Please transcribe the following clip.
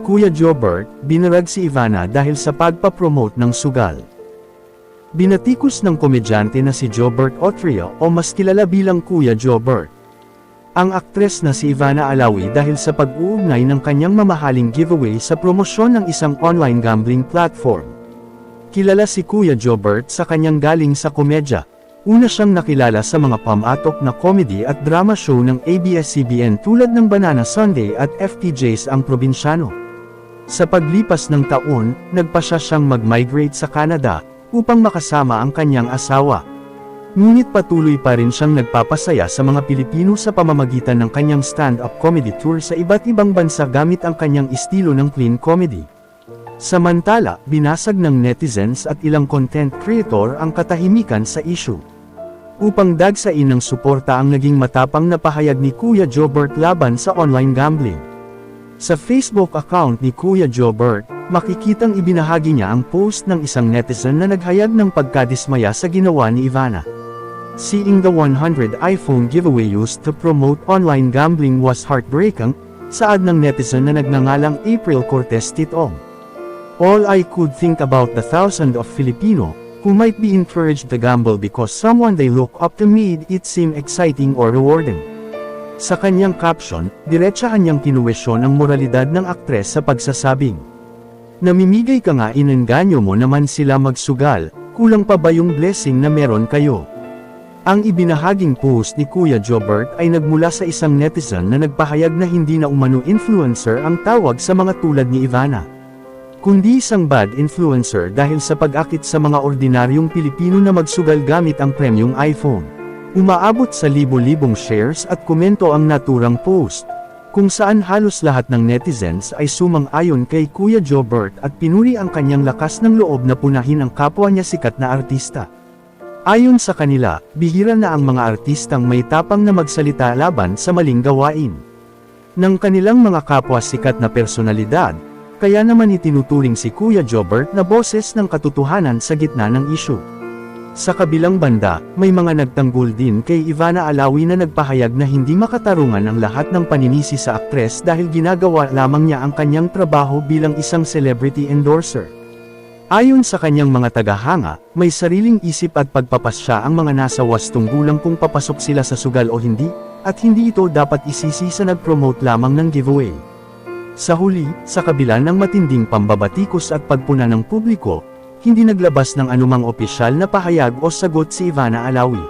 Kuya Jobert, binarag si Ivana dahil sa pagpapromote ng sugal. Binatikos ng komedyante na si Jobert Otrio o mas kilala bilang Kuya Jobert ang aktres na si Ivana Alawi dahil sa pag-uugnay ng kanyang mamahaling giveaway sa promosyon ng isang online gambling platform. Kilala si Kuya Jobert sa kanyang galing sa komedya. Una siyang nakilala sa mga pamatok na comedy at drama show ng ABS-CBN tulad ng Banana Sunday at FTJ's Ang Probinsyano. Sa paglipas ng taon, nagpasya siyang mag-migrate sa Canada upang makasama ang kanyang asawa. Ngunit patuloy pa rin siyang nagpapasaya sa mga Pilipino sa pamamagitan ng kanyang stand-up comedy tour sa iba't ibang bansa gamit ang kanyang estilo ng clean comedy. Samantala, binasag ng netizens at ilang content creator ang katahimikan sa issue. Upang dagsain ng suporta ang naging matapang na pahayag ni Kuya Jobert laban sa online gambling. Sa Facebook account ni Kuya Jobert, makikitang ibinahagi niya ang post ng isang netizen na naghayag ng pagkadismaya sa ginawa ni Ivana. Seeing the 100 iPhone giveaway used to promote online gambling was heartbreaking, saad ng netizen na nagngangalang April Cortez Titong. All I could think about the thousands of Filipino who might be encouraged to gamble because someone they look up to made it seem exciting or rewarding. Sa kanyang caption, diretsahan niyang kinuwestiyon ang moralidad ng aktres sa pagsasabing, "Namimigay ka nga, inengganyo mo naman sila magsugal, kulang pa ba yung blessing na meron kayo?" Ang ibinahaging post ni Kuya Jobert ay nagmula sa isang netizen na nagpahayag na hindi na umano influencer ang tawag sa mga tulad ni Ivana, kundi isang bad influencer dahil sa pag-akit sa mga ordinaryong Pilipino na magsugal gamit ang premyong iPhone. Umaabot sa libo-libong shares at komento ang naturang post, kung saan halos lahat ng netizens ay sumang-ayon kay Kuya Jobert at pinuri ang kanyang lakas ng loob na punahin ang kapwa niya sikat na artista. Ayon sa kanila, bihira na ang mga artistang may tapang na magsalita laban sa maling gawain ng kanilang mga kapwa sikat na personalidad, kaya naman itinuturing si Kuya Jobert na boses ng katotohanan sa gitna ng issue. Sa kabilang banda, may mga nagtanggol din kay Ivana Alawi na nagpahayag na hindi makatarungan ang lahat ng paninisi sa aktres dahil ginagawa lamang niya ang kanyang trabaho bilang isang celebrity endorser. Ayon sa kanyang mga tagahanga, may sariling isip at pagpapasya ang mga nasa wastong gulang kung papasok sila sa sugal o hindi, at hindi ito dapat isisi sa nag-promote lamang ng giveaway. Sa huli, sa kabila ng matinding pambabatikos at pagpuna ng publiko, hindi naglabas ng anumang opisyal na pahayag o sagot si Ivana Alawi.